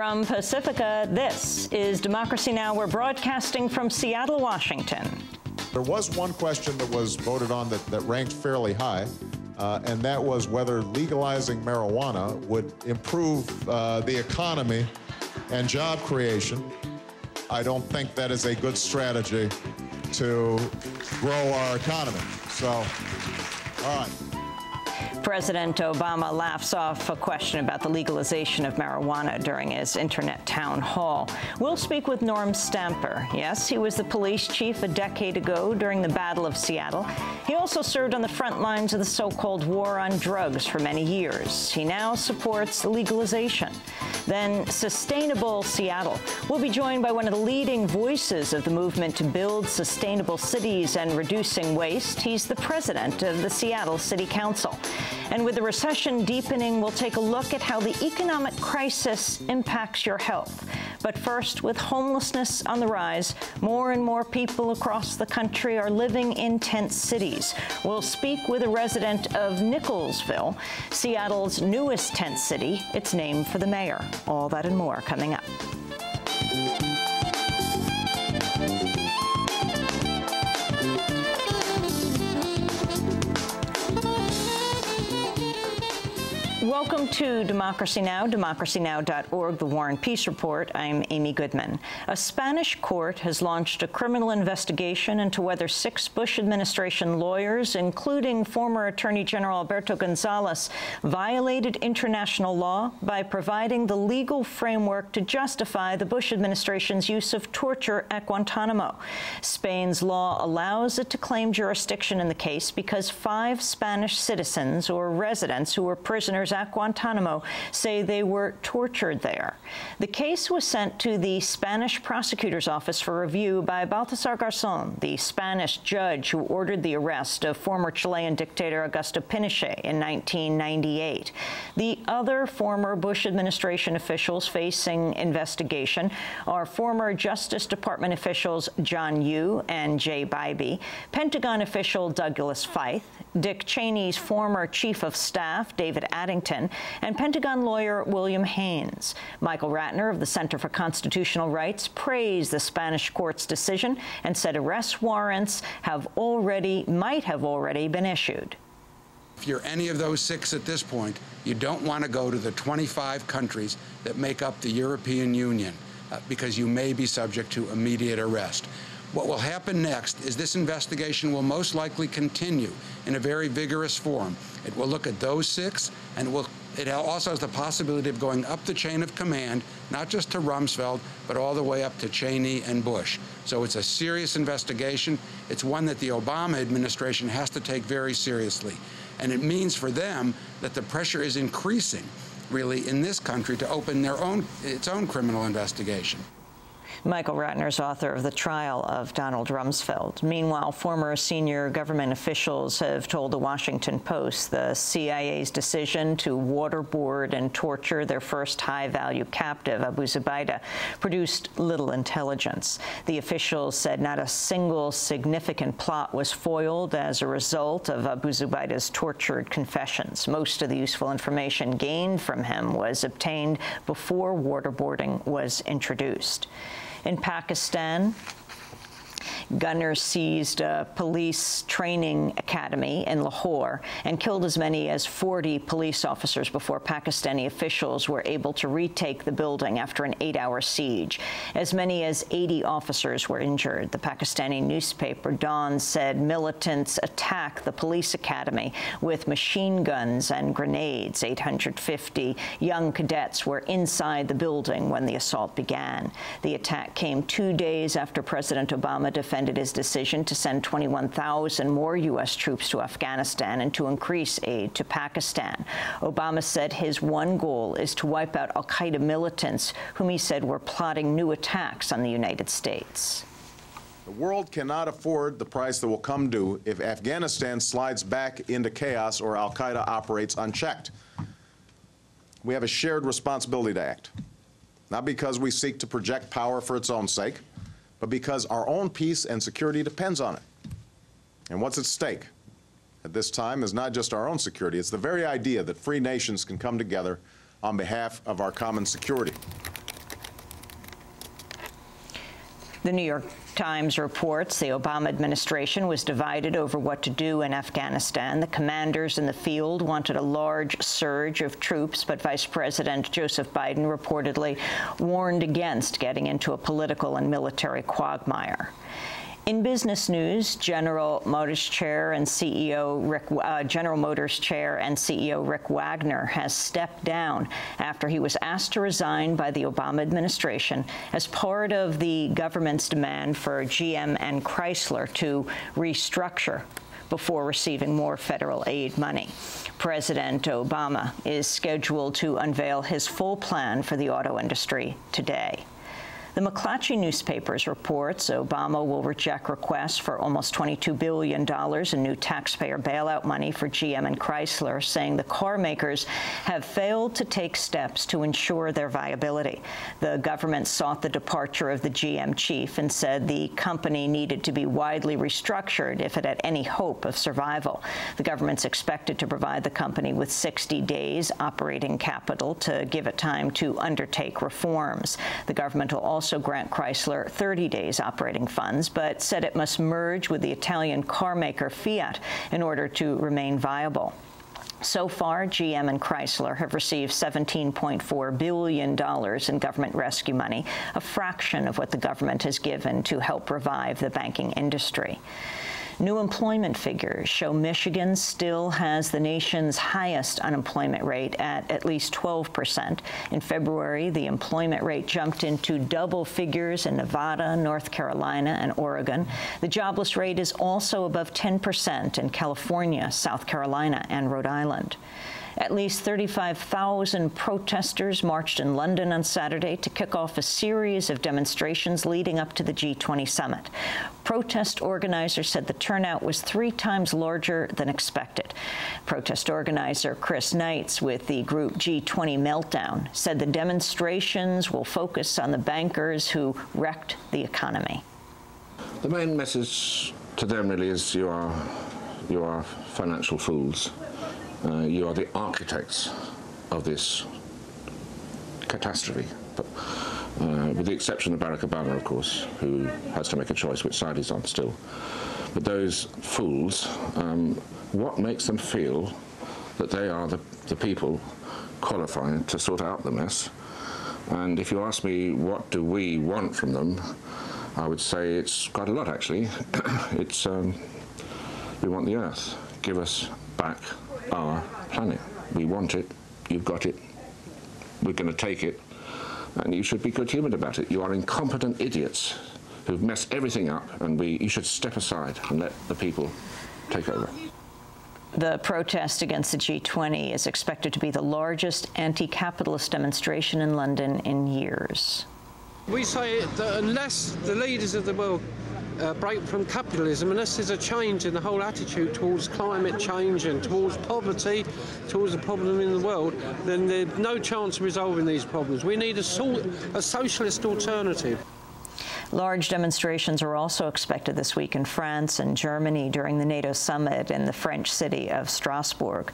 From Pacifica, this is Democracy Now! We're broadcasting from Seattle, Washington. There was one question that was voted on that ranked fairly high, and that was whether legalizing marijuana would improve the economy and job creation. I don't think that is a good strategy to grow our economy. So, all right. President Obama laughs off a question about the legalization of marijuana during his internet town hall. We'll speak with Norm Stamper. Yes, he was the police chief a decade ago during the Battle of Seattle. He also served on the front lines of the so-called war on drugs for many years. He now supports legalization. Then Sustainable Seattle. We'll be joined by one of the leading voices of the movement to build sustainable cities and reducing waste. He's the president of the Seattle City Council. And with the recession deepening, we'll take a look at how the economic crisis impacts your health. But first, with homelessness on the rise, more and more people across the country are living in tent cities. We'll speak with a resident of Nicholsville, Seattle's newest tent city. It's named for the mayor. All that and more coming up. Welcome to Democracy Now!, democracynow.org, the War and Peace Report. I'm Amy Goodman. A Spanish court has launched a criminal investigation into whether 6 Bush administration lawyers, including former Attorney General Alberto Gonzales, violated international law by providing the legal framework to justify the Bush administration's use of torture at Guantanamo. Spain's law allows it to claim jurisdiction in the case because 5 Spanish citizens or residents who were prisoners at Guantanamo say they were tortured there. The case was sent to the Spanish prosecutor's office for review by Baltasar Garzón, the Spanish judge who ordered the arrest of former Chilean dictator Augusto Pinochet in 1998. The other former Bush administration officials facing investigation are former Justice Department officials John Yoo and Jay Bybee, Pentagon official Douglas Feith, Dick Cheney's former chief of staff David Addington, and Pentagon lawyer William Haynes. Michael Ratner of the Center for Constitutional Rights praised the Spanish court's decision and said arrest warrants might have already been issued. If you're any of those 6 at this point, you don't want to go to the 25 countries that make up the European Union because you may be subject to immediate arrest. What will happen next is this investigation will most likely continue in a very vigorous form. It will look at those 6, and it also has the possibility of going up the chain of command, not just to Rumsfeld, but all the way up to Cheney and Bush. So it's a serious investigation. It's one that the Obama administration has to take very seriously. And it means for them that the pressure is increasing, really, in this country to open its own criminal investigation. Michael Ratner is author of The Trial of Donald Rumsfeld. Meanwhile, former senior government officials have told the Washington Post the CIA's decision to waterboard and torture their first high-value captive, Abu Zubaydah, produced little intelligence. The officials said not a single significant plot was foiled as a result of Abu Zubaydah's tortured confessions. Most of the useful information gained from him was obtained before waterboarding was introduced. In Pakistan, gunners seized a police training academy in Lahore and killed as many as 40 police officers before Pakistani officials were able to retake the building after an 8-hour siege. As many as 80 officers were injured. The Pakistani newspaper Dawn said militants attacked the police academy with machine guns and grenades. 850 young cadets were inside the building when the assault began. The attack came 2 days after President Obama defended his decision to send 21,000 more U.S. troops to Afghanistan and to increase aid to Pakistan. Obama said his one goal is to wipe out al-Qaeda militants, whom he said were plotting new attacks on the United States. The world cannot afford the price that will come due if Afghanistan slides back into chaos or al-Qaeda operates unchecked. We have a shared responsibility to act, not because we seek to project power for its own sake, but because our own peace and security depends on it. And what's at stake at this time is not just our own security, it's the very idea that free nations can come together on behalf of our common security. The New York Times reports the Obama administration was divided over what to do in Afghanistan. The commanders in the field wanted a large surge of troops, but Vice President Joseph Biden reportedly warned against getting into a political and military quagmire. In business news, General Motors Chair and CEO Rick Wagoner has stepped down after he was asked to resign by the Obama administration as part of the government's demand for GM and Chrysler to restructure before receiving more federal aid money. President Obama is scheduled to unveil his full plan for the auto industry today. The McClatchy newspapers reports Obama will reject requests for almost $22 billion in new taxpayer bailout money for GM and Chrysler, saying the car makers have failed to take steps to ensure their viability. The government sought the departure of the GM chief and said the company needed to be widely restructured if it had any hope of survival. The government's expected to provide the company with 60 days operating capital to give it time to undertake reforms. The government will also grant Chrysler 30 days operating funds, but said it must merge with the Italian car maker Fiat in order to remain viable. So far, GM and Chrysler have received $17.4 billion in government rescue money, a fraction of what the government has given to help revive the banking industry. New employment figures show Michigan still has the nation's highest unemployment rate at least 12%. In February, the employment rate jumped into double figures in Nevada, North Carolina, and Oregon. The jobless rate is also above 10% in California, South Carolina, and Rhode Island. At least 35,000 protesters marched in London on Saturday to kick off a series of demonstrations leading up to the G20 summit. Protest organizers said the turnout was 3 times larger than expected. Protest organizer Chris Knights with the group G20 Meltdown said the demonstrations will focus on the bankers who wrecked the economy. The main message to them really is you are financial fools. You are the architects of this catastrophe, but, with the exception of Barack Obama, of course, who has to make a choice which side he's on still. But those fools, what makes them feel that they are the people qualified to sort out the mess? And if you ask me what do we want from them, I would say it's quite a lot, actually. It's we want the Earth. Give us back our planet. We want it, you've got it, we're going to take it, and you should be good-humoured about it. You are incompetent idiots who've messed everything up, and you should step aside and let the people take over. The protest against the G20 is expected to be the largest anti-capitalist demonstration in London in years. We say that unless the leaders of the world break from capitalism, unless there's a change in the whole attitude towards climate change and towards poverty, towards the problem in the world, then there's no chance of resolving these problems. We need a socialist alternative. Large demonstrations are also expected this week in France and Germany during the NATO summit in the French city of Strasbourg.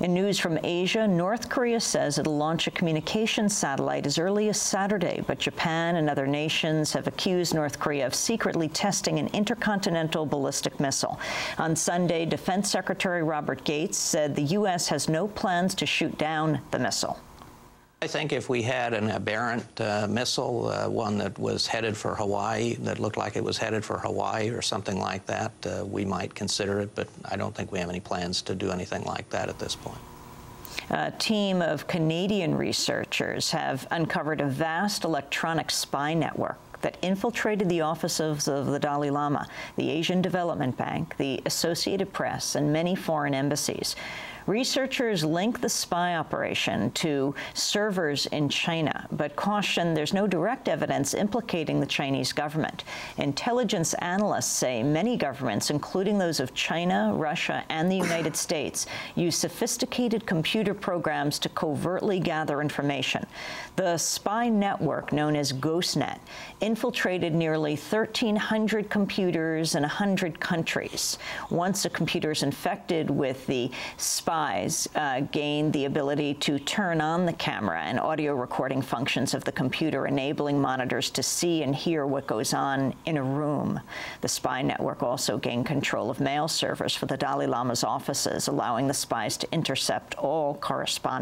In news from Asia, North Korea says it'll launch a communications satellite as early as Saturday, but Japan and other nations have accused North Korea of secretly testing an intercontinental ballistic missile. On Sunday, Defense Secretary Robert Gates said the U.S. has no plans to shoot down the missile. I think if we had an aberrant missile, one that was headed for Hawaii, that looked like it was headed for Hawaii or something like that, we might consider it, but I don't think we have any plans to do anything like that at this point. A team of Canadian researchers have uncovered a vast electronic spy network that infiltrated the offices of the Dalai Lama, the Asian Development Bank, the Associated Press, and many foreign embassies. Researchers link the spy operation to servers in China, but caution there's no direct evidence implicating the Chinese government. Intelligence analysts say many governments, including those of China, Russia, and the United States, use sophisticated computer programs to covertly gather information. The spy network, known as GhostNet, infiltrated nearly 1,300 computers in 100 countries. Once a computer is infected with the spy spies gained the ability to turn on the camera and audio recording functions of the computer, enabling monitors to see and hear what goes on in a room. The spy network also gained control of mail servers for the Dalai Lama's offices, allowing the spies to intercept all correspondence